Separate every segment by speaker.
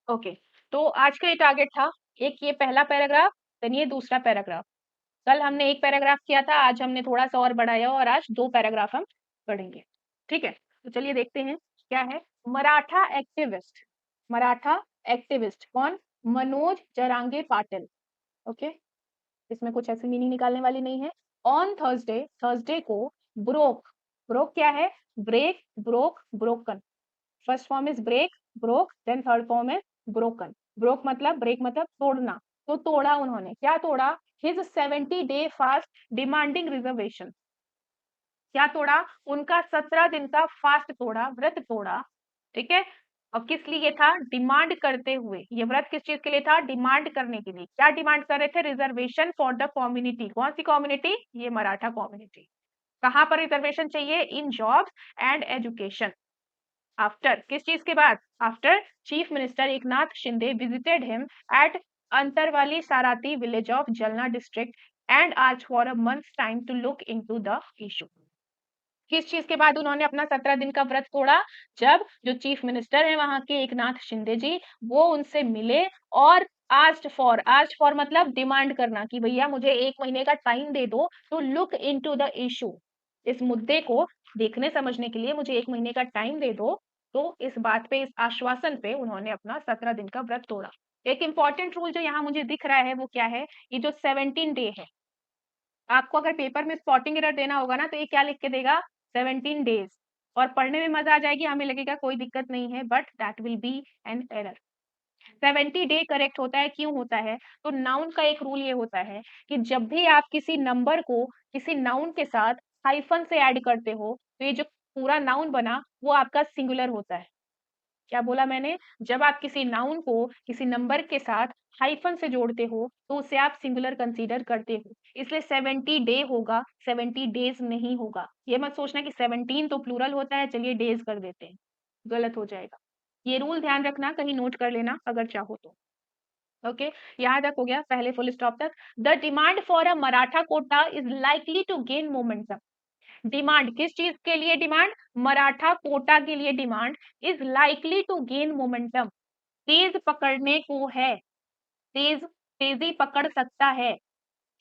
Speaker 1: Okay, तो आज का ये टारगेट था, एक ये पहला पैराग्राफ, देन ये दूसरा पैराग्राफ। कल हमने एक पैराग्राफ किया था, आज हमने थोड़ा सा और बढ़ाया और आज 2 पैराग्राफ हम पढ़ेंगे। ठीक है, तो चलिए देखते हैं क्या है। मराठा एक्टिविस्ट, मराठा एक्टिविस्ट कौन? मनोज जरांगे पाटिल। ओके, इसमें कुछ ऐसी मीनिंग निकालने वाली नहीं है। ऑन थर्सडे, थर्सडे को ब्रोक, ब्रोक क्या है? Break, broke, broken. First form is break, broke, then third form है ब्रोकन। ब्रोक मतलब, ब्रेक मतलब तोड़ना, तो तोड़ा उन्होंने, क्या तोड़ा? His 70-day fast demanding reservation. क्या तोड़ा? उनका 17 दिन का फास्ट तोड़ा, व्रत तोड़ा। ठीक है, और किस लिए था? डिमांड करते हुए। ये व्रत किस चीज के लिए था? डिमांड करने के लिए। क्या डिमांड कर रहे थे? Reservation for the community. कौन सी कम्युनिटी? ये मराठा कम्युनिटी। कहां पर रिजर्वेशन चाहिए? In jobs and education. After, किस चीज के बाद? After chief minister Eknath Shinde visited him at Antarwali Sarati village of Jalna district and आज for a month time to look into the issue. किस चीज के बाद उन्होंने अपना 17 दिन का व्रत तोड़ा? जब जो चीफ मिनिस्टर है वहां के एकनाथ शिंदे जी, वो उनसे मिले और आस्ट फॉर मतलब डिमांड करना कि भैया मुझे 1 महीने का टाइम दे दो to look into the issue. इस मुद्दे को देखने समझने के लिए मुझे 1 महीने का टाइम दे दो। तो इस बात पे, इस आश्वासन पे उन्होंने अपना 17 दिन का व्रत तोड़ा। एक इंपॉर्टेंट रूल जो यहाँ मुझे दिख रहा है वो क्या है? ये जो 17 डे है, आपको अगर पेपर में स्पॉटिंग एरर देना होगा ना, तो ये क्या लिख के देगा? 17 डेज। और पढ़ने में मजा आ जाएगी, हमें लगेगा कोई दिक्कत नहीं है, but that will be an error. 70 day correct होता है, क्यों होता है? तो नाउन का एक रूल ये होता है कि जब भी आप किसी नंबर को किसी नाउन के साथ हाइफन से ऐड करते हो, तो ये जो पूरा नाउन बना वो आपका सिंगुलर होता है। क्या बोला मैंने? जब आप किसी नाउन को किसी नंबर के साथ हाइफन से जोड़ते हो तो उसे आप सिंगुलर कंसीडर करते हो। इसलिए 70 डे होगा, 70 डेज नहीं होगा। ये मत सोचना कि 17 तो प्लूरल होता है, चलिए डेज कर देते हैं, गलत हो जाएगा। ये रूल ध्यान रखना, कहीं नोट कर लेना अगर चाहो तो। ओके, यहाँ तक हो गया, पहले फुल स्टॉप तक। The demand for a Maratha quota is likely to gain momentum. Demand किस चीज के लिए? डिमांड मराठा कोटा के लिए। Demand is likely to gain momentum, तेज पकड़ने को है, तेज, तेजी पकड़ सकता है।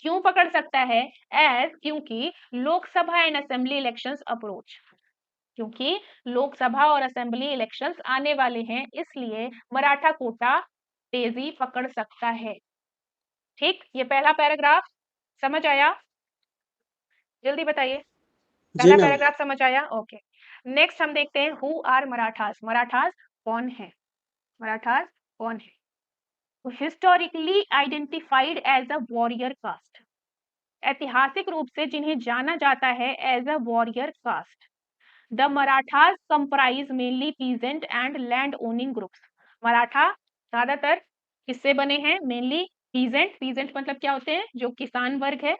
Speaker 1: क्यों पकड़ सकता है? एज, क्योंकि Lok Sabha and assembly elections approach, क्योंकि लोकसभा और असेंबली इलेक्शंस आने वाले हैं, इसलिए मराठा कोटा तेजी पकड़ सकता है। ठीक, ये पहला पैराग्राफ समझ आया? जल्दी बताइए,
Speaker 2: जी
Speaker 1: पहला
Speaker 2: मैम।
Speaker 1: पैराग्राफ समझ आया? ओके, नेक्स्ट हम देखते हैं हु आर मराठास। मराठास कौन है? मराठास कौन है? Historically identified as a warrior caste, ऐतिहासिक रूप से जिन्हें जाना जाता है as a warrior caste. The Marathas comprise mainly peasant and land owning groups. Maratha ज्यादातर किससे बने हैं? मेनली पीजेंट, पीजेंट मतलब क्या होते हैं? जो किसान वर्ग है।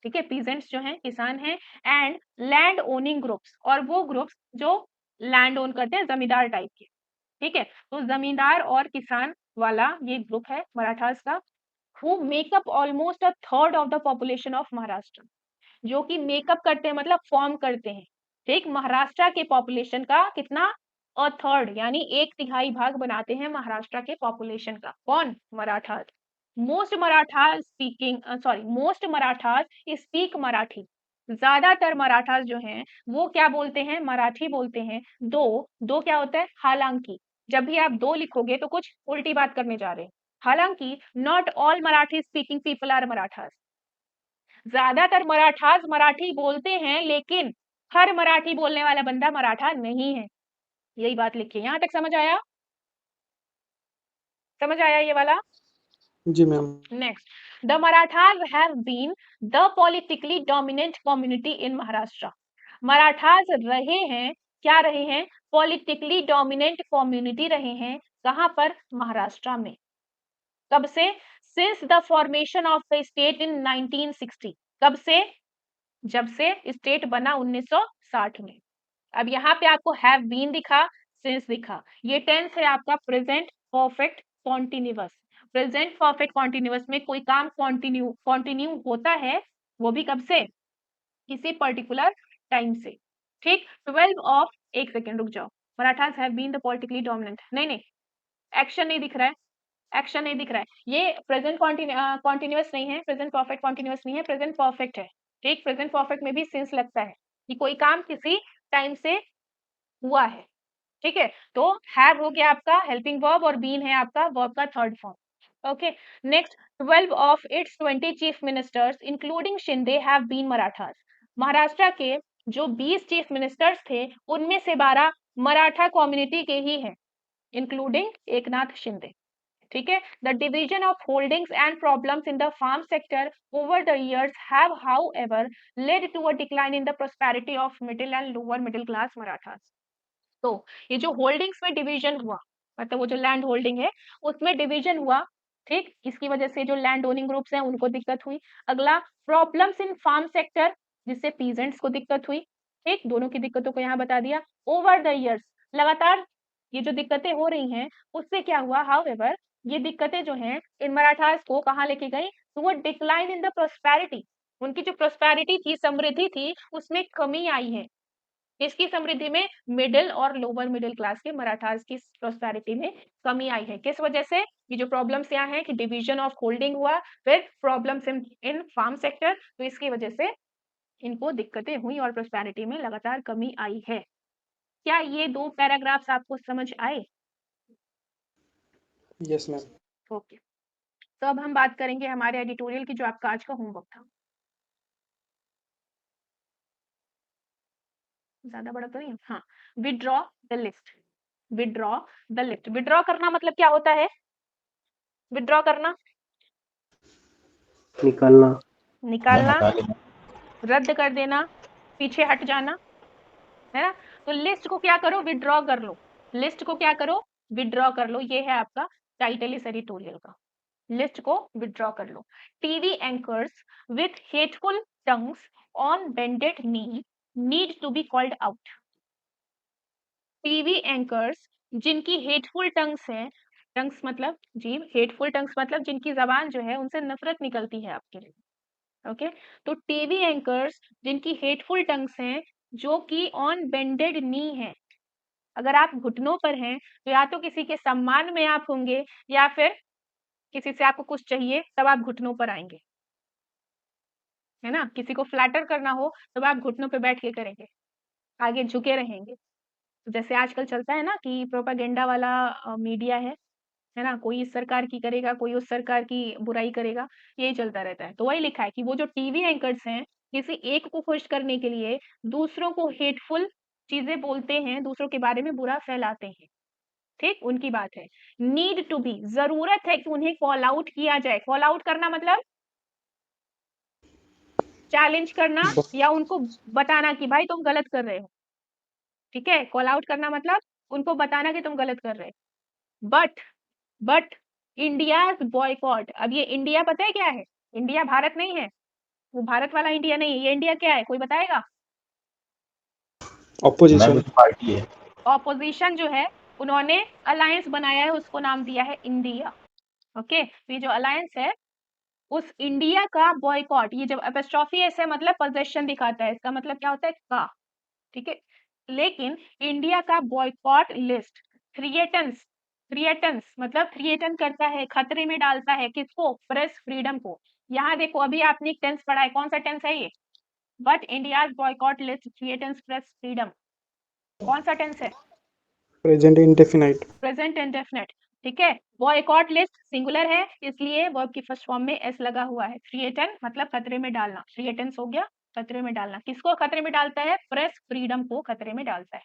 Speaker 1: ठीक है, पीजेंट्स जो हैं किसान हैं। एंड लैंड ओनिंग ग्रुप्स, और वो ग्रुप्स जो लैंड ओन करते हैं, जमींदार टाइप के। ठीक है, तो जमींदार और किसान वाला ये ग्रुप है मराठास का। Who makeup almost a third of the population of Maharashtra, जो कि मेकअप करते हैं मतलब फॉर्म करते हैं, ठीक, महाराष्ट्र के पॉपुलेशन का कितना? अ थर्ड, यानी 1/3 भाग बनाते हैं महाराष्ट्र के पॉपुलेशन का। कौन? Marathas. Most Marathas speaking, sorry, most Marathas speak Marathi. ज्यादातर मराठास जो हैं वो क्या बोलते हैं? मराठी बोलते हैं। दो, दो क्या होता है? हालांकि, जब भी आप दो लिखोगे तो कुछ उल्टी बात करने जा रहे हैं। हालांकि not all Marathi speaking people are Marathas. ज्यादातर मराठास मराठी बोलते हैं, लेकिन हर मराठी बोलने वाला बंदा मराठा नहीं है। यही बात लिखी है, यहां तक समझ आया? समझ आया ये वाला?
Speaker 2: जी ma'am.
Speaker 1: Next, the Marathas have been the politically dominant community in Maharashtra. Marathas रहे हैं, क्या रहे हैं? पॉलिटिकली डोमिनेंट कम्युनिटी रहे हैं। कहां पर? महाराष्ट्र में। कब से? Since the formation of the state in 1960। कब से? जब से स्टेट बना 1960 में। अब यहाँ पे आपको हैव बीन दिखा, सिंस दिखा, ये टेंस है आपका present perfect continuous. Present perfect continuous में कोई काम कॉन्टिन्यू कॉन्टिन्यू होता है, वो भी कब से? किसी पर्टिकुलर टाइम से। ठीक, 12 ऑफ, एक सेकेंड रुक जाओ, Marathas have been the politically dominant, नहीं नहीं, एक्शन नहीं दिख रहा है, एक्शन नहीं दिख रहा है। ये प्रेजेंट कॉन्टिन्यूअस नहीं है, प्रेजेंट परफेक्ट कॉन्टिन्यूअस नहीं है, प्रेजेंट परफेक्ट है। ठीक, प्रेजेंट परफेक्ट में भी सिंस लगता है कि कोई काम किसी टाइम से हुआ है। ठीक है, तो हैव हो गया आपका हेल्पिंग वर्ब और बीन है आपका वर्ब का third form. Okay, next 12 of its 20 chief ministers including Shinde have been Marathas. Maharashtra के जो 20 चीफ मिनिस्टर्स थे उनमें से 12 मराठा कम्युनिटी के ही हैं, इंक्लूडिंग एकनाथ शिंदे। ठीक है, the division of holdings and problems in the farm sector over the years have however led to a decline in the prosperity of middle and lower middle class Marathas. तो ये जो होल्डिंग्स में division हुआ, मतलब वो जो लैंड होल्डिंग है उसमें डिवीजन हुआ, ठीक, इसकी वजह से जो लैंड ओनिंग ग्रुप्स हैं उनको दिक्कत हुई। अगला प्रॉब्लम्स इन फार्म सेक्टर, जिससे पीजेंट्स को दिक्कत हुई। ठीक, दोनों की दिक्कतों को यहाँ बता दिया। ओवर द इयर्स, लगातार ये जो दिक्कतें हो रही हैं उससे क्या हुआ, हाउएवर ये दिक्कतें जो हैं इन मराठास को कहाँ लेके गई, to a decline in the prosperity. उनकी जो प्रोस्पेरिटी थी, समृद्धि थी, उसमें कमी आई है। इसकी समृद्धि में मिडिल और लोअर मिडिल क्लास के मराठास की प्रोस्पेरिटी में कमी आई है। किस वजह से, ये जो प्रॉब्लम्स यहाँ है कि डिवीजन ऑफ होल्डिंग हुआ, फिर प्रॉब्लम्स इन फार्म सेक्टर, तो इसकी वजह से इनको दिक्कतें हुई और प्रोस्पेरिटी में लगातार कमी आई है। क्या ये दो पैराग्राफ्स आपको समझ आए?
Speaker 2: Yes ma'am.
Speaker 1: ओके, तो अब हम बात करेंगे हमारे एडिटोरियल की, जो आपका आज का होमवर्क था। ज्यादा बड़ा तो नहीं, हाँ। Withdraw the list, withdraw the list. Withdraw करना मतलब क्या होता है? विड्रॉ करना,
Speaker 2: निकालना।
Speaker 1: निकालना, रद्द कर देना, पीछे हट जाना, है ना। तो लिस्ट को क्या करो, विड्रॉ कर लो। लिस्ट को क्या करो, विड्रॉ कर लो। ये है आपका टाइटल इस एडिटोरियल का, लिस्ट को विड्रॉ कर लो। TV anchors with hateful tongues on bended knee need to be called out. TV anchors जिनकी हेटफुल टंग्स है, टंग्स मतलब जीभ, हेटफुल टंग्स मतलब जिनकी जबान जो है उनसे नफरत निकलती है आपके लिए। ओके, तो टीवी एंकर्स जिनकी हेटफुल टंग्स हैं, जो कि ऑन बेंडेड नी है, अगर आप घुटनों पर हैं तो या तो किसी के सम्मान में आप होंगे, या फिर किसी से आपको कुछ चाहिए तब आप घुटनों पर आएंगे, है ना। किसी को फ्लैटर करना हो तब आप घुटनों पे बैठ के करेंगे, आगे झुके रहेंगे। तो जैसे आजकल चलता है ना कि प्रोपागेंडा वाला मीडिया है ना, कोई इस सरकार की करेगा, कोई उस सरकार की बुराई करेगा, यही चलता रहता है। तो वही लिखा है कि वो जो टीवी एंकर्स हैं, किसी एक को खुश करने के लिए दूसरों को हेटफुल चीजें बोलते हैं, दूसरों के बारे में बुरा फैलाते हैं। ठीक, उनकी बात है। नीड टू बी, जरूरत है कि उन्हें कॉल आउट किया जाए। कॉल आउट करना मतलब चैलेंज करना, या उनको बताना कि भाई तुम गलत कर रहे हो। ठीक है, कॉल आउट करना मतलब उनको बताना कि तुम गलत कर रहे हो। बट इंडिया बॉयकॉट, अब ये इंडिया पता है क्या है? इंडिया भारत नहीं है, वो भारत वाला इंडिया नहीं है। ये इंडिया क्या है, कोई बताएगा?
Speaker 2: ऑपोजिशन
Speaker 3: पार्टी है।
Speaker 1: ऑपोजिशन जो है, उन्होंने अलायंस बनाया है, उसको नाम दिया है इंडिया। ओके, तो ये जो अलायंस है उस इंडिया का बॉयकॉट, ये जब एपोस्ट्रोफी ऐसे मतलब पोजेशन दिखाता है, इसका मतलब क्या होता है, का। ठीक है, लेकिन इंडिया का बॉयकॉट लिस्ट थ्रिएटन्स, थ्रिएटन्स मतलब थ्रिएटन करता है, खतरे में डालता है किसको, प्रेस फ्रीडम को। यहाँ देखो अभी आपने एक टेंस पढ़ा है, कौन सा टेंस है ये? But India boycott list threatens press freedom, कौन सा टेंस है?
Speaker 2: Present indefinite.
Speaker 1: Present indefinite. ठीक है, बॉयकॉट लिस्ट सिंगुलर है, इसलिए वर्ब की फर्स्ट फॉर्म में एस लगा हुआ है। थ्रिएटन मतलब खतरे में डालना, थ्रिएटन्स हो गया खतरे में डालना। किसको खतरे में डालता है? प्रेस फ्रीडम को खतरे में डालता है।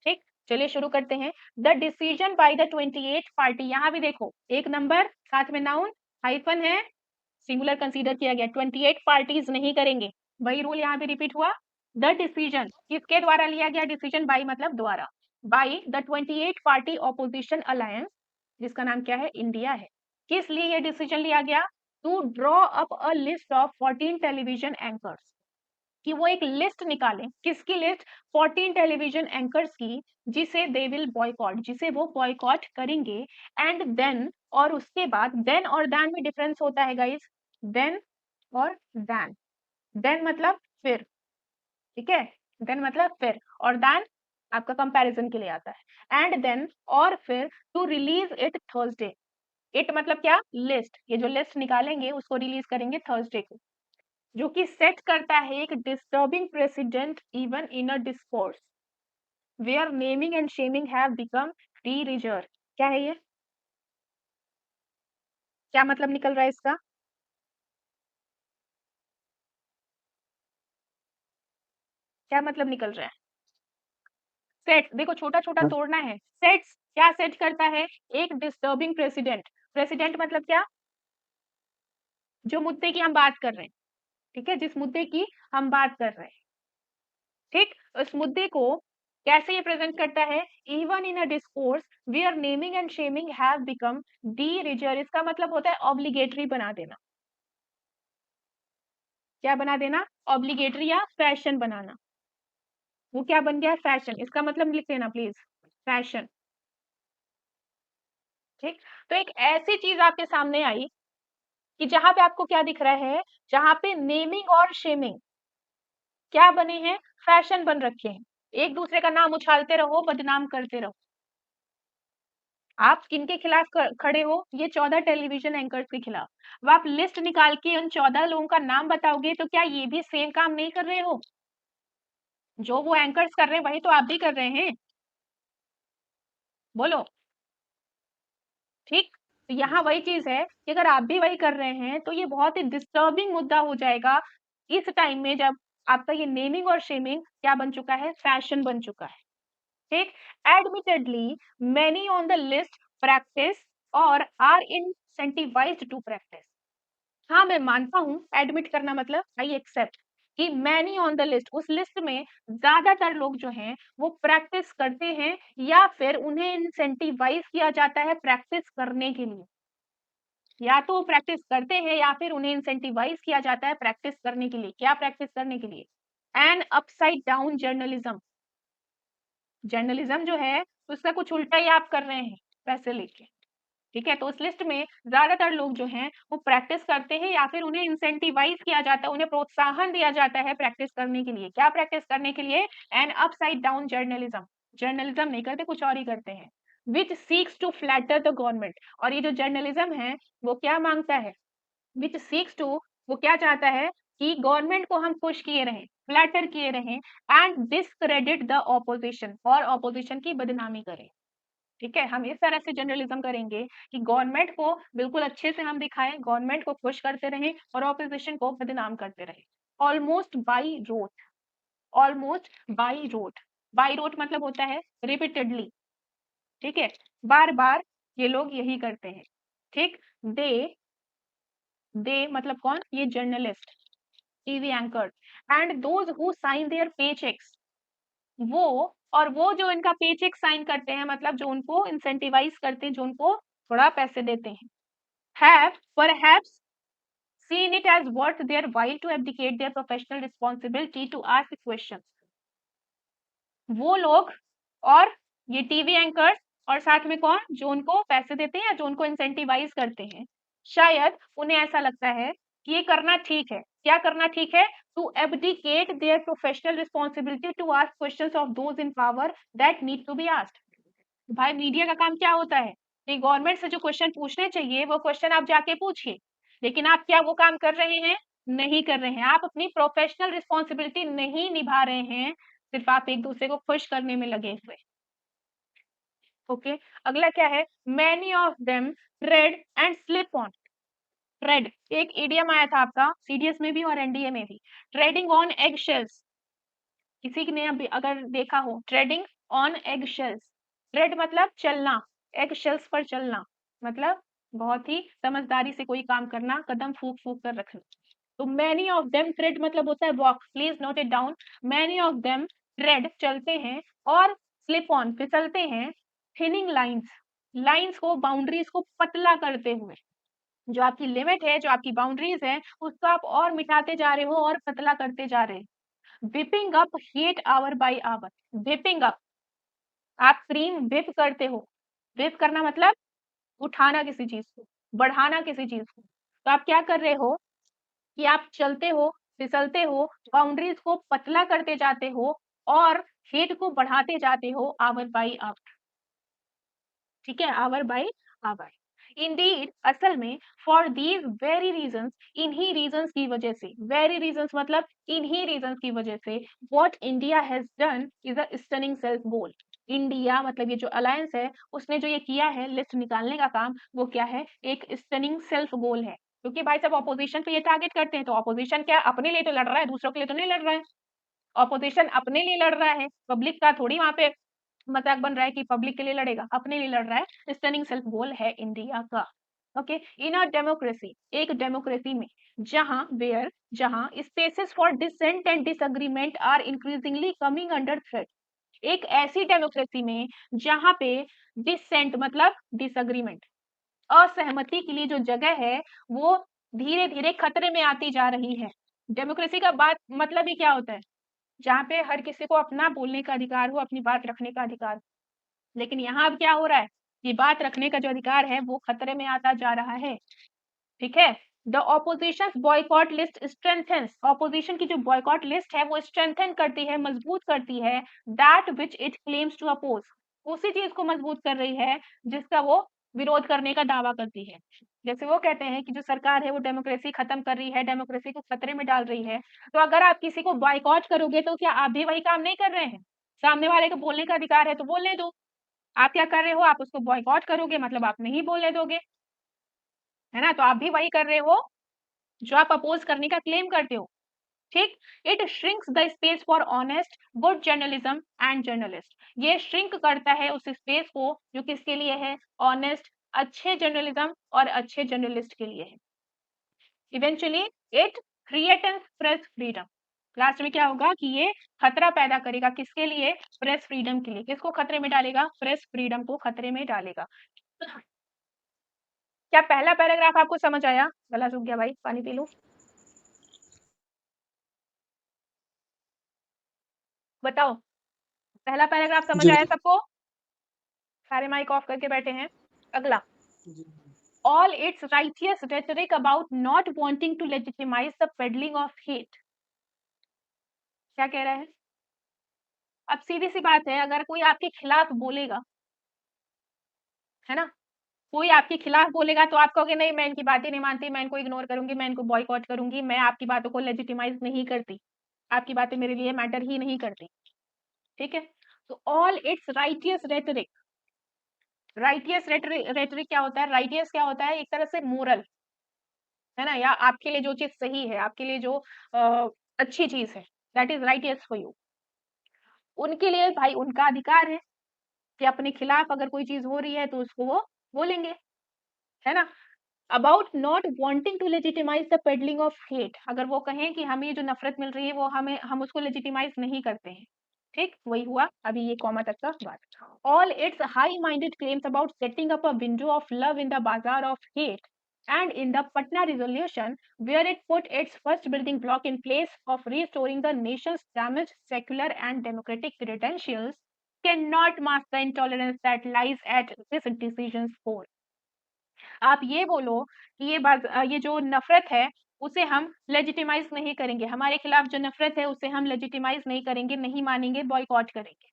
Speaker 1: ठीक, चलिए शुरू करते हैं। The decision by the 28 party, यहाँ भी देखो एक नंबर साथ में नाउन हाइफन है, सिंगुलर कंसीडर किया गया। 28 पार्टीज नहीं करेंगे, वही रूल यहाँ भी रिपीट हुआ। द डिसीजन किसके द्वारा लिया गया? डिसीजन बाई मतलब द्वारा, by the 28 party opposition alliance, जिसका नाम क्या है? इंडिया है। किस लिए यह डिसीजन लिया गया? To draw up a list of 14 television anchors, कि वो एक लिस्ट निकालें। किसकी लिस्ट? 14 टेलीविजन एंकर्स की, जिसे दे विल बॉयकॉट, जिसे वो बॉयकॉट करेंगे। एंड देन, और उसके बाद, देन और दैन में डिफरेंस होता है गाइस, देन और दैन। देन मतलब फिर, ठीक है, देन मतलब फिर, और दैन आपका कंपैरिजन के लिए आता है। एंड देन और फिर to release it Thursday. It मतलब क्या? लिस्ट। ये जो लिस्ट निकालेंगे उसको रिलीज करेंगे थर्सडे को, जो कि सेट करता है एक disturbing precedent even in a discourse where naming and shaming have become de rigueur. क्या है ये? क्या मतलब निकल रहा है इसका? क्या मतलब निकल रहा है? सेट, देखो छोटा छोटा
Speaker 2: हाँ,
Speaker 1: तोड़ना है। सेट्स क्या सेट करता है? एक डिस्टर्बिंग प्रेसिडेंट। प्रेसिडेंट मतलब क्या? जो मुद्दे की हम बात कर रहे हैं, ठीक है, जिस मुद्दे की हम बात कर रहे हैं, ठीक, उस मुद्दे को कैसे ये प्रेजेंट करता है? Even in a discourse where naming and shaming have become de rigueur. इसका मतलब होता है ऑब्लिगेटरी बना देना। क्या बना देना? ऑब्लिगेटरी या फैशन बनाना। वो क्या बन गया? फैशन। इसका मतलब लिख देना प्लीज, फैशन। ठीक, तो एक ऐसी चीज आपके सामने आई कि जहां पे आपको क्या दिख रहा है? जहां पे नेमिंग और शेमिंग क्या बने हैं? फैशन बन रखे हैं। एक दूसरे का नाम उछालते रहो, बदनाम करते रहो। आप किनके खिलाफ खड़े हो? ये 14 टेलीविजन एंकर्स के खिलाफ। अब आप लिस्ट निकाल के उन 14 लोगों का नाम बताओगे तो क्या ये भी सेम काम नहीं कर रहे हो? जो वो एंकर्स कर रहे हैं वही तो आप भी कर रहे हैं। बोलो। ठीक, तो यहाँ वही चीज है कि अगर आप भी वही कर रहे हैं तो ये बहुत ही डिस्टर्बिंग मुद्दा हो जाएगा इस टाइम में, जब आपका ये नेमिंग और शेमिंग क्या बन चुका है? फैशन बन चुका है। ठीक, admittedly many on the list practice और आर इंसेंटिवाइज्ड टू प्रैक्टिस। हाँ, मैं मानता हूँ, एडमिट करना मतलब आई एक्सेप्ट कि मैनी ऑन द लिस्ट, उस लिस्ट में ज्यादातर लोग जो हैं वो प्रैक्टिस करते हैं या फिर उन्हें इंसेंटिवाइज किया जाता है प्रैक्टिस करने के लिए। या तो वो प्रैक्टिस करते हैं या फिर उन्हें इंसेंटिवाइज किया जाता है प्रैक्टिस करने के लिए। क्या प्रैक्टिस करने के लिए? An upside down journalism. Journalism जो है उसका कुछ उल्टा ही आप कर रहे हैं पैसे लेके। ठीक है, तो उस लिस्ट में ज्यादातर लोग जो हैं वो प्रैक्टिस करते हैं या फिर उन्हें इंसेंटिवाइज किया जाता है, उन्हें प्रोत्साहन दिया जाता है प्रैक्टिस करने के लिए। क्या प्रैक्टिस करने के लिए? An upside down journalism. Journalism नहीं करते, कुछ और ही करते हैं। Which seeks to flatter the government. और ये जो जर्नलिज्म है वो क्या मांगता है? विच सीक्स टू, वो क्या चाहता है कि गवर्नमेंट को हम खुश किए रहें, फ्लैटर किए रहें, एंड डिसक्रेडिट द ऑपोजिशन, और ऑपोजिशन की बदनामी करें। ठीक है, हम इस तरह से जर्नलिज्म करेंगे कि गवर्नमेंट को बिल्कुल अच्छे से हम दिखाएं, गवर्नमेंट को खुश करते रहें और ऑपोजिशन को बदनाम करते रहें। Almost by rote. Almost by rote. By rote मतलब होता है रिपीटेडली। ठीक है, बार बार ये लोग यही करते हैं। ठीक, दे मतलब कौन? ये journalist, TV anchor, and those who sign their pay cheques. वो, और वो जो इनका पे चेक साइन करते हैं, मतलब जो उनको इंसेंटिवाइज करते हैं, जो उनको थोड़ा पैसे देते हैं, have perhaps seen it as worth their while to abdicate their professional responsibility to ask questions। वो लोग और ये टीवी एंकर्स और साथ में कौन? जो उनको पैसे देते हैं या जो उनको इंसेंटिवाइज करते हैं, शायद उन्हें ऐसा लगता है कि ये करना ठीक है। क्या करना ठीक है? To abdicate their professional responsibility to ask questions of those in power that need to be asked. भाई मीडिया का काम क्या होता है कि गवर्नमेंट से जो क्वेश्चन पूछने चाहिए वो क्वेश्चन आप जाके पूछिए, लेकिन आप क्या वो काम कर रहे हैं? नहीं कर रहे हैं। आप अपनी प्रोफेशनल रिस्पॉन्सिबिलिटी नहीं निभा रहे हैं, सिर्फ आप एक दूसरे को खुश करने में लगे हुए। ओके, अगला क्या है? Many of them trade and slip on. Trade एक इडियम आया था आपका सीडीएस में भी और एनडीए में भी। Trading on egg shells. किसी ने अभी अगर देखा हो, trading on egg shells. Trade मतलब चलना, एग शेल्स पर चलना मतलब बहुत ही समझदारी से कोई काम करना, कदम फूक फूक कर रखना। तो मैनी ऑफ देम ट्रेड मतलब होता है walk. Please note it down. Many of them trade चलते हैं, और स्लिप ऑन फिसलते हैं, थिनिंग लाइंस, लाइंस को, बाउंड्रीज को पतला करते हुए। जो आपकी लिमिट है, जो आपकी बाउंड्रीज है, उसको आप और मिटाते जा रहे हो और पतला करते जा रहे हो। Whipping up heat hour by hour. Whipping up, आप क्रीम विप करते हो। विप करना मतलब उठाना किसी चीज को, बढ़ाना किसी चीज को। तो आप क्या कर रहे हो कि आप चलते हो, फिसलते हो, बाउंड्रीज को पतला करते जाते हो और हेट को बढ़ाते जाते हो आवर बाई आवर, ठीक है, आवर बाई आवर। इंडीड, असल में, फॉर दीज वेरी रीजंस, इन्हीं रीजंस की वजह से, वेरी रीजंस मतलब इन्हीं रीजंस की वजह से, what India has done is a stunning self goal. India मतलब ये जो अलायंस है उसने जो ये किया है लिस्ट निकालने का काम, वो क्या है, एक स्टनिंग सेल्फ गोल है। क्योंकि भाई सब ऑपोजिशन पे ये टारगेट करते हैं, तो ऑपोजिशन क्या अपने लिए तो लड़ रहा है, दूसरों के लिए तो नहीं लड़ रहा है। ऑपोजिशन अपने लिए लड़ रहा है, पब्लिक का थोड़ी वहां पे मजाक बन रहा है कि पब्लिक के लिए लड़ेगा, अपने लिए लड़ रहा है। स्टनिंग सेल्फ गोल है इंडिया का। ओके, इन अ डेमोक्रेसी, एक डेमोक्रेसी में, जहां वेयर, जहां spaces for dissent and disagreement are increasingly coming under threat. एक ऐसी डेमोक्रेसी में जहां पे डिसेंट मतलब डिसएग्रीमेंट, असहमति के लिए जो जगह है वो धीरे धीरे खतरे में आती जा रही है। डेमोक्रेसी का बात मतलब ही क्या होता है, जहाँ पे हर किसी को अपना बोलने का अधिकार हो, अपनी बात रखने का अधिकार हो। लेकिन यहाँ अब क्या हो रहा है, ये बात रखने का जो अधिकार है वो खतरे में आता जा रहा है, ठीक है। The opposition boycott list strengthens, opposition की जो बॉयकॉट लिस्ट है वो स्ट्रेंथन करती है, मजबूत करती है, that which it claims to oppose, उसी चीज को मजबूत कर रही है जिसका वो विरोध करने का दावा करती है। जैसे वो कहते हैं कि जो सरकार है वो डेमोक्रेसी खत्म कर रही है, डेमोक्रेसी को खतरे में डाल रही है, तो अगर आप किसी को बॉयकॉट करोगे तो क्या आप भी वही काम नहीं कर रहे हैं? सामने वाले को बोलने का अधिकार है तो बोलने दो। आप क्या कर रहे हो, आप उसको बॉयकॉट करोगे मतलब आप नहीं बोलने दोगे, है ना, तो आप भी वही कर रहे हो जो आप अपोज करने का क्लेम करते हो, ठीक। It shrinks the space for honest good journalism and journalist, ये श्रिंक करता है उस स्पेस को जो किसके लिए है, ऑनेस्ट, अच्छे जर्नलिज्म और अच्छे जर्नलिस्ट के लिए है। Eventually it threatens press freedom, last में क्या होगा कि ये खतरा पैदा करेगा किसके लिए, प्रेस फ्रीडम के लिए। किसको खतरे में डालेगा, प्रेस फ्रीडम को खतरे में डालेगा। क्या पहला पैराग्राफ आपको समझ आया? गला सूख गया भाई, पानी पी लूं। बताओ, पहला पैराग्राफ समझ
Speaker 2: जी
Speaker 1: आया
Speaker 2: जी
Speaker 1: सबको? सारे माइक ऑफ करके बैठे हैं। अगला,
Speaker 2: जी
Speaker 1: all its righteous rhetoric about not wanting to legitimize the peddling of hate, क्या कह रहा है? अब सीधी सी बात है, अगर कोई आपके खिलाफ बोलेगा, है ना, कोई आपके खिलाफ बोलेगा तो आप कहोगे नहीं मैं इनकी बातें नहीं मानती, मैं इनको इग्नोर करूंगी, मैं इनको बॉयकॉट करूंगी, मैं आपकी बातों को लेजिटिमाइज नहीं करती, आपकी बातें मेरे लिए मैटर ही नहीं करती, ठीक है। तो all it's righteous rhetoric, righteous rhetoric क्या होता है, राइटियस क्या होता है, एक तरह से मोरल, है ना, या आपके लिए जो चीज सही है, आपके लिए जो अच्छी चीज है, that is righteous for you. उनके लिए भाई उनका अधिकार है कि अपने खिलाफ अगर कोई चीज हो रही है तो उसको वो बोलेंगे, है ना। About not wanting to legitimise the peddling of hate, अगर वो कहें कि हमें जो नफरत मिल रही है वो हम उसको लेजिटिमाइज नहीं करते हैं, ठीक, वही हुआ अभी ये कॉमा तक का बात। All its high minded claims about setting up a window of love in the bazaar of hate and in the Patna resolution where it put its first building block in place of restoring the nation's damaged secular and democratic credentials cannot mask the intolerance that lies at this decision's core। आप ये बोलो कि ये जो नफरत है उसे हम लेजिटिमाइज नहीं करेंगे, हमारे खिलाफ जो नफरत है उसे हम लेजिटिमाइज नहीं करेंगे, नहीं मानेंगे, बॉयकॉट करेंगे।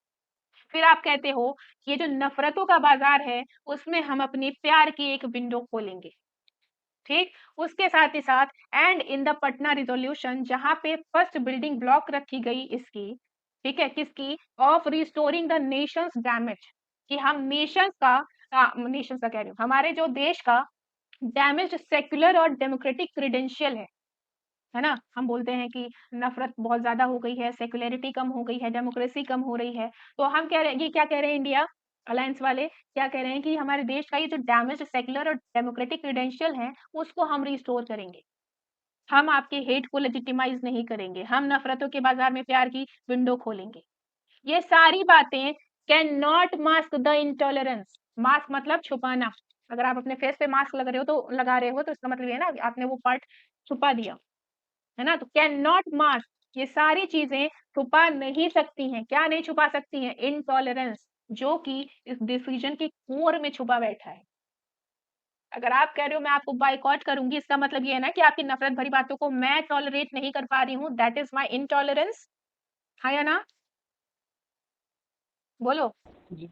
Speaker 1: फिर आप कहते हो कि ये जो नफरतों का बाजार है उसमें हम अपनी प्यार की एक विंडो खोलेंगे, ठीक। उसके साथ ही साथ and in the Patna resolution जहां पे फर्स्ट बिल्डिंग ब्लॉक रखी गई इसकी, ठीक है, किसकी, of restoring the Nations damage, कि हम नेशंस का कह रही हूँ, हमारे जो देश का डैमेज सेक्युलर और डेमोक्रेटिक क्रीडेंशियल है ना, हम बोलते हैं कि नफरत बहुत ज्यादा हो गई है, सेक्युलरिटी कम हो गई है, डेमोक्रेसी कम हो रही है, तो हम कह रहे हैं, ये क्या कह रहे हैं इंडिया अलायंस वाले, क्या कह रहे हैं कि हमारे देश का ये जो डैमेज सेक्युलर और डेमोक्रेटिक क्रीडेंशियल है उसको हम रिस्टोर करेंगे, हम आपके हेट को लेजिटिमाइज नहीं करेंगे, हम नफरतों के बाजार में प्यार की विंडो खोलेंगे। ये सारी बातें can not mask the intolerance, mask मतलब छुपाना, अगर आप अपने फेस पे मास्क लगा रहे हो तो इसका मतलब ये ना आपने वो पार्ट छुपा दिया, है ना, तो कैन नॉट मास्क, ये सारी चीजें छुपा नहीं सकती हैं, क्या नहीं छुपा सकती हैं, इनटॉलरेंस, जो कि इस डिसीजन के कोर में छुपा बैठा है। अगर आप कह रहे हो मैं आपको बाइकॉट करूंगी, इसका मतलब ये है ना कि आपकी नफरत भरी बातों को मैं टॉलरेट नहीं कर पा रही हूँ, दैट इज माई इनटॉलरेंस, हाँ या ना? बोलो।
Speaker 2: जी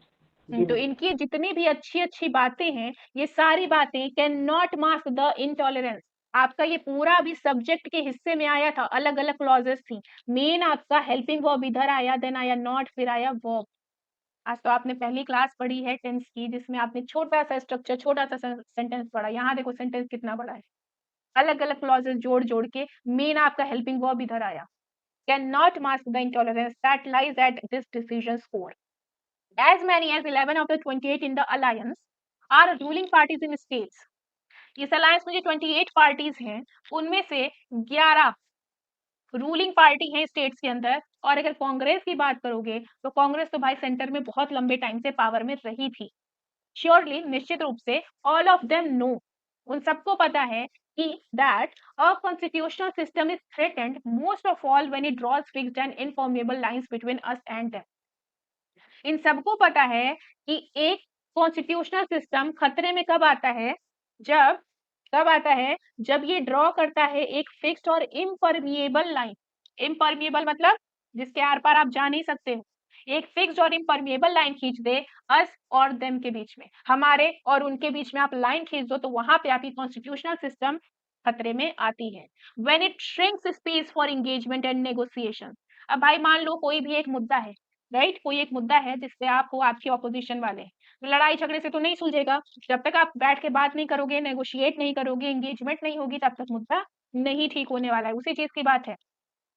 Speaker 2: जी
Speaker 1: तो
Speaker 2: मैम।
Speaker 1: इनकी जितनी भी अच्छी अच्छी बातें हैं, ये सारी बातें can not mask the intolerance. आपका ये पूरा भी सब्जेक्ट के हिस्से में आया था, अलग अलग क्लॉजेस थी। मेन आपका हेल्पिंग वर्ब इधर आया, देन आया नॉट, फिर आया वर्ब। आज तो आपने पहली क्लास पढ़ी है टेंस की, जिसमें आपने छोटा सा स्ट्रक्चर, छोटा सा सेंटेंस पढ़ा। यहाँ देखो सेंटेंस कितना बड़ा है, अलग अलग क्लॉजेस जोड़ जोड़ के मेन आपका हेल्पिंग वर्ब इधर आया। Can not mask the intolerance that lies at this decision score. As many as 11 of the 28 in the alliance are ruling parties in states. इस अलायंस में जो 28 पार्टीज हैं, उनमें से 11 रूलिंग पार्टी है स्टेट्स के अंदर। और अगर कांग्रेस की बात करोगे तो कांग्रेस तो भाई सेंटर में बहुत लंबे टाइम से पावर में रही थी। श्योरली, निश्चित रूप से, ऑल ऑफ देम नो, उन सबको पता है कि that a constitutional system is threatened most of all when it draws fixed and informable lines between us and them. इन सबको पता है कि एक कॉन्स्टिट्यूशनल सिस्टम खतरे में कब आता है, जब कब आता है जब ये ड्रॉ करता है एक फिक्स्ड और इम्परमिएबल लाइन। इम्परमिएबल मतलब जिसके आर पार आप जा नहीं सकते हो। एक फिक्स्ड और इम्परमिएबल लाइन खींच दे अस और देम के बीच में, हमारे और उनके बीच में आप लाइन खींच दो, तो वहां पे आपकी कॉन्स्टिट्यूशनल सिस्टम खतरे में आती है। When it shrinks space for engagement and negotiation. अब भाई मान लो कोई भी एक मुद्दा है, राइट, कोई एक मुद्दा है जिससे आप हो, आपके ऑपोजिशन वाले, तो लड़ाई झगड़े से तो नहीं सुलझेगा। जब तक आप बैठ के बात नहीं करोगे, नेगोशिएट नहीं करोगे, एंगेजमेंट नहीं होगी, तब तक मुद्दा नहीं ठीक होने वाला है। उसी चीज की बात है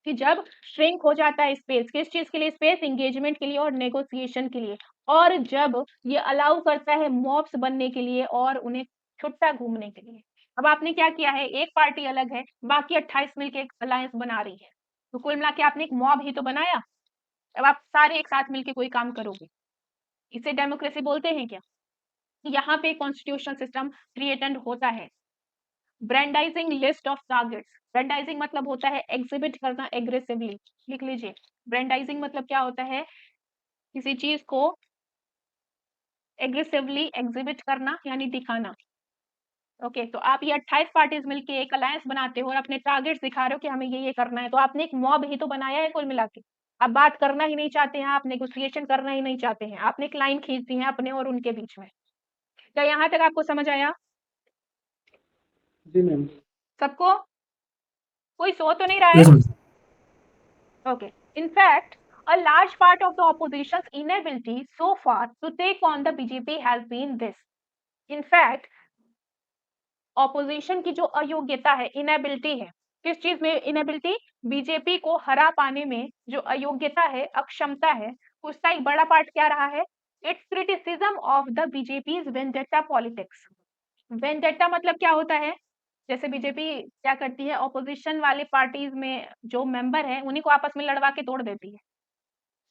Speaker 1: कि जब श्रिंक हो जाता है स्पेस, किस चीज के लिए स्पेस, एंगेजमेंट के लिए और नेगोशिएशन के लिए, और जब ये अलाउ करता है मॉब्स बनने के लिए और उन्हें छुट्टा घूमने के लिए। अब आपने क्या किया है, एक पार्टी अलग है, बाकी 28 मिलकर एक अलायंस बना रही है, तो कुल मिला के आपने एक मॉब ही तो बनाया। अब आप सारे एक साथ मिलके कोई काम करोगे, इसे डेमोक्रेसी बोलते हैं क्या? यहाँ पे कॉन्स्टिट्यूशनल सिस्टम क्रिएटेड होता है। ब्रांडाइजिंग लिस्ट ऑफ टारगेट्स। ब्रांडाइजिंग मतलब होता है एग्जिबिट करना एग्रेसिवली। लिख लीजिए, ब्रांडाइजिंग मतलब क्या होता है, किसी चीज को एग्रेसिवली एग्जिबिट करना यानी दिखाना। ओके, तो आप ये 28 पार्टीज मिलके एक अलायंस बनाते हो और अपने टारगेट्स दिखा रहे हो कि हमें ये करना है, तो आपने एक मॉब ही तो बनाया है कुल मिला के। आप बात करना ही नहीं चाहते हैं, आप नेगोशिएशन करना ही नहीं चाहते हैं, आपने एक लाइन खींच दी है अपने और उनके बीच में। क्या यहाँ तक आपको समझ आया
Speaker 2: जी मैम।
Speaker 1: सबको? कोई सो तो नहीं रहा है?
Speaker 3: Yes ma'am.
Speaker 1: Okay. In fact, a large part of the opposition's inability so far to take on the BJP has been this. In fact, opposition की जो अयोग्यता है, इनेबिलिटी है, किस चीज में इनेबिलिटी, बीजेपी को हरा पाने में जो अयोग्यता है, अक्षमता है, उसका एक बड़ा पार्ट क्या रहा है, its criticism of the BJP's vendetta politics. Vendetta मतलब क्या होता है, जैसे बीजेपी क्या करती है, ऑपोजिशन वाली पार्टीज में जो मेंबर है उन्हीं को आपस में लड़वा के तोड़ देती है।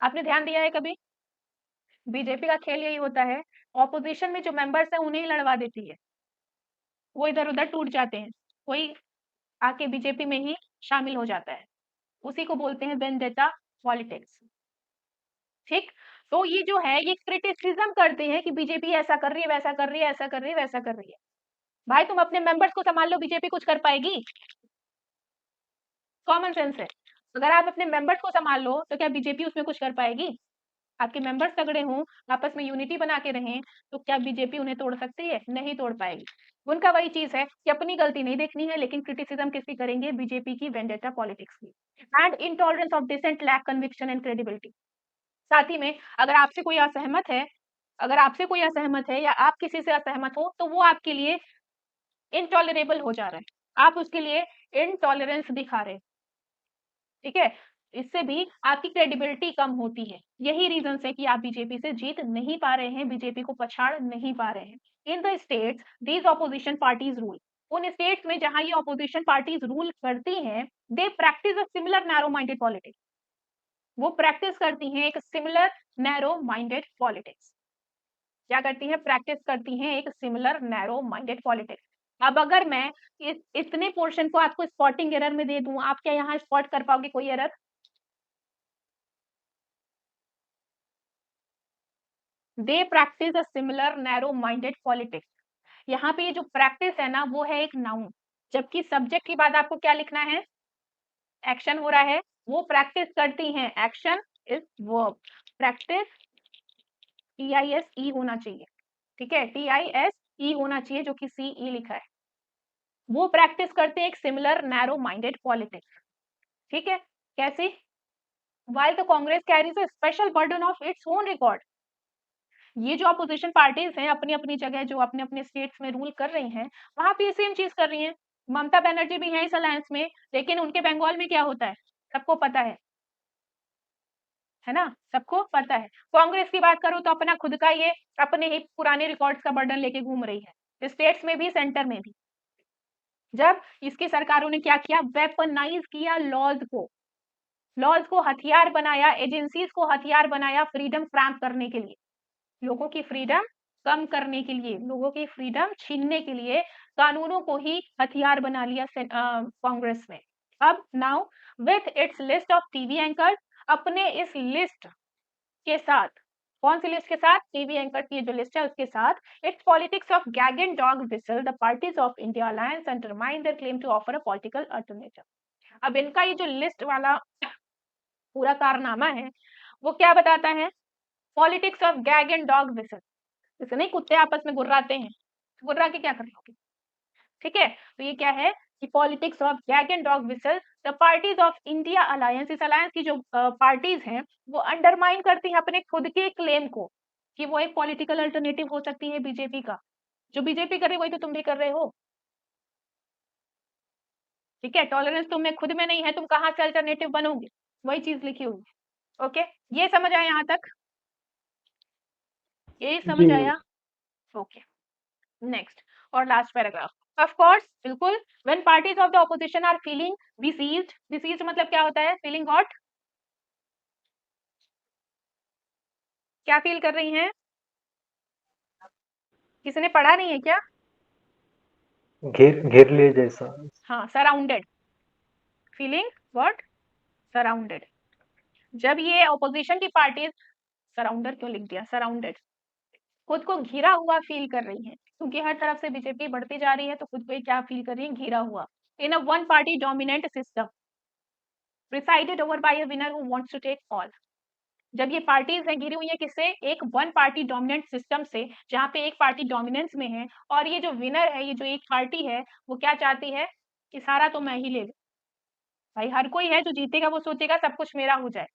Speaker 1: आपने ध्यान दिया है कभी? बीजेपी का खेल यही होता है, ऑपोजिशन में जो मेंबर्स है उन्हें ही लड़वा देती है, वो इधर उधर टूट जाते हैं, कोई आके बीजेपी में ही शामिल हो जाता है। उसी को बोलते हैं वेंडेटा पॉलिटिक्स। ठीक, तो ये जो है ये क्रिटिसिज्म करते हैं कि बीजेपी ऐसा कर रही है, वैसा कर रही है, ऐसा कर रही है, वैसा कर रही है। भाई तुम अपने मेंबर्स को संभाल लो, बीजेपी कुछ कर पाएगी? कॉमन सेंस है। अगर आप अपने मेंबर्स को संभाल लो तो क्या बीजेपी उसमें कुछ कर पाएगी? आपके मेंबर्स तगड़े हों, आपस में यूनिटी बना के रहें, तो क्या बीजेपी उन्हें तोड़ सकती है? नहीं तोड़ पाएगी। उनका वही चीज है कि अपनी गलती नहीं देखनी है, लेकिन क्रिटिसिज्म किसकी करेंगे, बीजेपी की वेंडेटा पॉलिटिक्स की। And intolerance of dissent, lack conviction and credibility. साथ ही में अगर आपसे कोई असहमत है, अगर आपसे कोई असहमत है या आप किसी से असहमत हो, तो वो आपके लिए इनटॉलरेबल हो जा रहा है, आप उसके लिए इनटॉलरेंस दिखा रहे हैं। ठीक है, इससे भी आपकी क्रेडिबिलिटी कम होती है। यही रीजन है कि आप बीजेपी से जीत नहीं पा रहे हैं, बीजेपी को पछाड़ नहीं पा रहे हैं। In the states these opposition parties rule. उन स्टेट्स में जहां ये ऑपोजिशन पार्टीज रूल करती हैं, they practice a similar narrow minded politics. वो प्रैक्टिस करती हैं एक सिमिलर नैरो माइंडेड पॉलिटिक्स। क्या करती हैं, प्रैक्टिस करती हैं एक सिमिलर नैरो माइंडेड पॉलिटिक्स। अब अगर मैं इतने पोर्शन को आपको स्पॉटिंग एरर में दे दूं, आप क्या यहाँ स्पॉट कर पाओगे कोई error? They practice a similar narrow minded politics. यहाँ पे ये जो प्रैक्टिस है ना, वो है एक नाउन, जबकि सब्जेक्ट की बात आपको क्या लिखना है, एक्शन हो रहा है, वो प्रैक्टिस करती हैं, action is verb, practice TISE होना चाहिए, ठीक है, TISE होना चाहिए, जो कि CE लिखा है। वो प्रैक्टिस करते हैं एक सिमिलर नैरो माइंडेड पॉलिटिक्स, ठीक है। कैसे? while the Congress carries a special burden of its own record, ये जो अपोजिशन पार्टीज हैं अपनी अपनी जगह जो अपने अपने स्टेट्स में रूल कर रही हैं, वहां पे सेम चीज कर रही हैं। ममता बनर्जी भी है इस अलायंस में, लेकिन उनके बंगाल में क्या होता है सबको पता है ना, सबको पता है। कांग्रेस की बात करूं तो अपना खुद का ये अपने ही पुराने रिकॉर्ड्स का बर्डन लेके घूम रही है, स्टेट्स में भी सेंटर में भी। जब इसकी सरकारों ने क्या किया, वेपनाइज किया लॉज को हथियार बनाया, एजेंसीज को हथियार बनाया फ्रीडम क्रैम्प करने के लिए, लोगों की फ्रीडम कम करने के लिए, लोगों की फ्रीडम छीनने के लिए कानूनों को ही हथियार बना लिया कांग्रेस में। अब now with its list of TV anchor, अपने इस लिस्ट के साथ, कौन सी लिस्ट के साथ, टीवी एंकर की जो लिस्ट है उसके साथ, it's politics of gag and dog whistle the parties of India alliance undermine their claim to offer a political alternative. अब इनका ये जो लिस्ट वाला पूरा कारनामा है वो क्या बताता है, politics of gag and dog whistle, जैसे नहीं कुत्ते आपस में गुर्राते हैं, गुर्रा के क्या कर लोगे, ठीक है। तो ये क्या है कि politics of gag and dog whistle the parties of India alliance, इस अलायंस की जो पार्टीज हैं वो अंडरमाइन करती हैं अपने खुद के क्लेम को कि वो एक पॉलिटिकल अल्टरनेटिव हो सकती है बीजेपी का। जो बीजेपी कर रही है वही तो तुम भी कर रहे हो, ठीक है। टॉलरेंस तुम्हें खुद में नहीं है, तुम कहाँ से अल्टरनेटिव बनोगे, वही चीज लिखी हुई है। ओके, ये समझ आया यहाँ तक, ये
Speaker 2: जी
Speaker 1: समझ
Speaker 2: मैम।
Speaker 1: आया। ओके, नेक्स्ट और लास्ट पैराग्राफ। ऑफ कोर्स, बिल्कुल, when parties of the opposition are feeling diseased मतलब क्या होता है, फीलिंग व्हाट, क्या फील कर रही हैं, किसी ने पढ़ा नहीं है क्या?
Speaker 2: घेर घेर लिए जैसा।
Speaker 1: हाँ, सराउंडेड, फीलिंग व्हाट, सराउंडेड। जब ये ऑपोजिशन की पार्टीज, सराउंडर क्यों लिख दिया, सराउंडेड, खुद को घिरा हुआ फील कर रही है, क्योंकि हर तरफ से बीजेपी बढ़ती जा रही है, तो खुद को क्या फील कर रही है, घिरा हुआ, in a one party dominant system presided over by a winner who wants to take all. जब ये पार्टीज हैं घिरी हुई है किससे, एक वन पार्टी डोमिनेंट सिस्टम से, जहां पे एक पार्टी डोमिनेंस में है, और ये जो विनर है, ये जो एक पार्टी है, वो क्या चाहती है कि सारा तो मैं ही ले लूं। भाई हर कोई है जो जीतेगा वो सोचेगा सब कुछ मेरा हो जाए,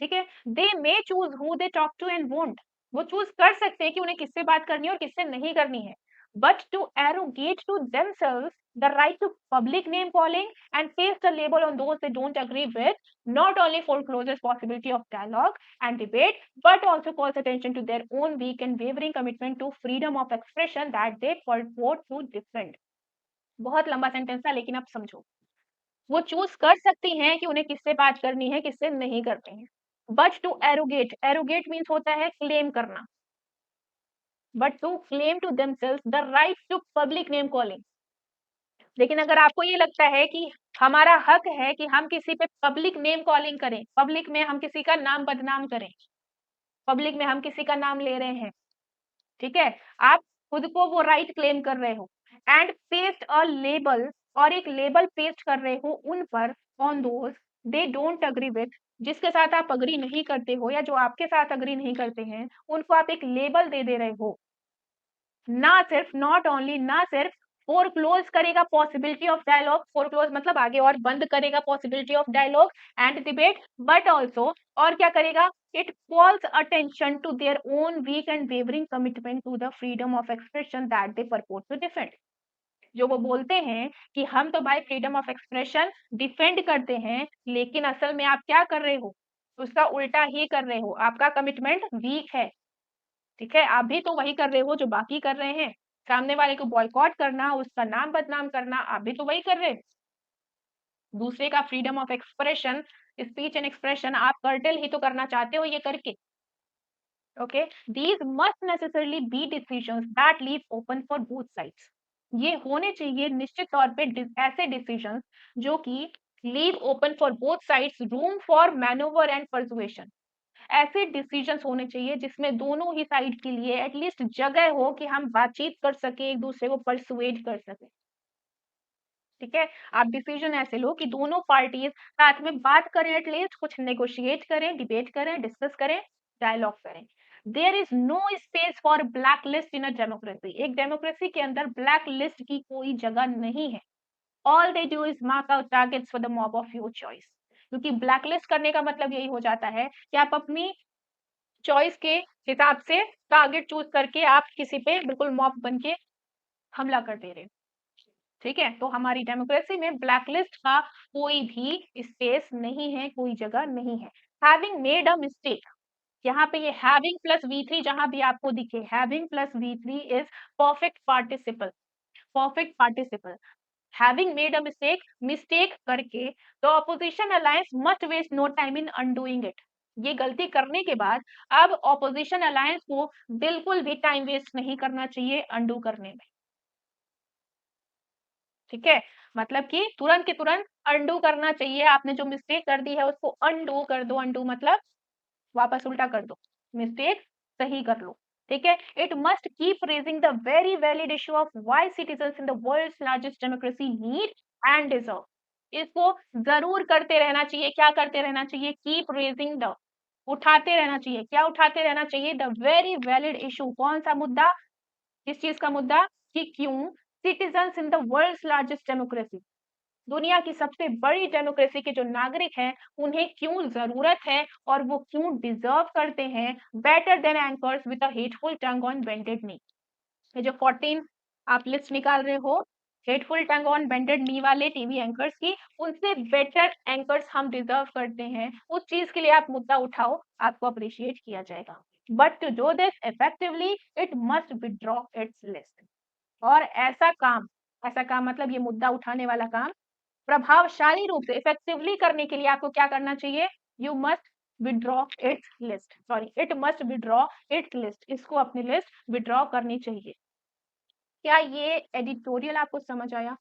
Speaker 1: ठीक है। They may choose who they talk to and won't, वो चूज कर सकते हैं कि उन्हें किससे बात करनी है और किससे नहीं करनी है, but to arrogate to themselves the right to public name calling and paste a label on those they don't agree with not only forecloses possibility of dialogue and debate but also calls attention to their own weak and wavering commitment to freedom of expression that they purport to defend। बहुत लंबा sentence था लेकिन आप समझो, वो choose कर सकती हैं कि उन्हें किससे बात करनी है किससे नहीं करनी है, but to arrogate, arrogate means होता है क्लेम करना, but to claim to themselves the right to public name calling. लेकिन अगर आपको ये लगता है कि हमारा हक है कि हम किसी पे पब्लिक नेम कॉलिंग करें, पब्लिक में हम किसी का नाम बदनाम करें, पब्लिक में हम किसी का नाम ले रहे हैं, ठीक है, आप खुद को वो राइट क्लेम कर रहे हो, एंड पेस्ट अ लेबल, और एक लेबल पेस्ट कर रहे हो उन पर, on those they don't agree with, जिसके साथ आप अग्री नहीं करते हो या जो आपके साथ अग्री नहीं करते हैं, उनको आप एक लेबल दे रहे हो। ना सिर्फ, नॉट ओनली, ना सिर्फ फोरक्लोज करेगा पॉसिबिलिटी ऑफ डायलॉग, फोरक्लोज मतलब आगे और बंद करेगा possibility of dialogue and debate, but also, और क्या करेगा, it calls attention to their own weak and wavering commitment to the freedom of expression that they purport to defend. जो वो बोलते हैं कि हम तो भाई फ्रीडम ऑफ एक्सप्रेशन डिफेंड करते हैं, लेकिन असल में आप क्या कर रहे हो, उसका उल्टा ही कर रहे हो, आपका कमिटमेंट वीक है, ठीक है, आप भी तो वही कर रहे हो जो बाकी कर रहे हैं, सामने वाले को बॉयकॉट करना, उसका नाम बदनाम करना, आप भी तो वही कर रहे हैं। दूसरे का freedom of expression, speech and expression आप कर्टेल ही तो करना चाहते हो ये करके। Okay, these must necessarily be decisions that leave open for both sides. ये होने चाहिए निश्चित तौर पे ऐसे डिसीजंस जो कि leave open for both sides room for मैनोवर and persuasion. ऐसे डिसीजंस होने चाहिए जिसमें दोनों ही साइड के लिए एटलीस्ट जगह हो कि हम बातचीत कर सके, एक दूसरे को परसुएड कर सके, ठीक है। आप डिसीजन ऐसे लो कि दोनों पार्टीज साथ में बात करें, एटलीस्ट कुछ नेगोशिएट करें, डिबेट करें, डिस्कस करें, डायलॉग करें, there is no space for black list in a democracy. एक डेमोक्रेसी के अंदर ब्लैक लिस्ट की कोई जगह नहीं है। All they do is mark out targets for the mob of your choice. क्योंकि ब्लैक लिस्ट करने का मतलब यही हो जाता है कि आप अपनी चॉइस के हिसाब से टारगेट चूज करके आप किसी पे बिल्कुल मॉब बन के हमला कर दे रहे हैं। ठीक है, तो हमारी डेमोक्रेसी में ब्लैक लिस्ट का कोई भी स्पेस नहीं है, कोई जगह नहीं है। हैविंग मेड अ मिस्टेक, यहाँ पे ये हैविंग प्लस V3 जहां भी आपको दिखे, having plus V3 is perfect participle. Perfect participle, having made a mistake, mistake करके the opposition alliance must waste no time in undoing it. ये गलती करने के बाद अब ऑपोजिशन अलायंस को बिल्कुल भी टाइम वेस्ट नहीं करना चाहिए अनडू करने में। ठीक है, मतलब कि तुरंत के तुरंत अनडू करना चाहिए। आपने जो मिस्टेक कर दी है उसको अनडू कर दो। अनडू मतलब वापस उल्टा कर दो, मिस्टेक सही कर लो। ठीक है, it must keep raising the very valid issue of why citizens in the world's largest democracy need and deserve. इसको जरूर करते रहना चाहिए। क्या करते रहना चाहिए? कीप रेजिंग द, उठाते रहना चाहिए। क्या उठाते रहना चाहिए? The very valid issue. कौन सा मुद्दा? किस चीज का मुद्दा? कि क्यों citizens in the world's largest democracy, दुनिया की सबसे बड़ी डेमोक्रेसी के जो नागरिक हैं उन्हें क्यों जरूरत है और वो क्यों डिजर्व करते हैं better than anchors with a hateful tongue on bended knee. ये जो 14 आप लिस्ट निकाल रहे हो hateful tongue on bended knee वाले टीवी एंकर्स की, उनसे बेटर एंकर्स हम डिजर्व करते हैं। उस चीज के लिए आप मुद्दा उठाओ, आपको अप्रिशिएट किया जाएगा। But to do this effectively it must withdraw its list. और ऐसा काम मतलब ये मुद्दा उठाने वाला काम प्रभावशाली रूप से इफेक्टिवली करने के लिए आपको क्या करना चाहिए? You must withdraw its list, sorry it must withdraw its list. इसको अपनी लिस्ट विड्रॉ करनी चाहिए। क्या ये एडिटोरियल आपको समझ आया?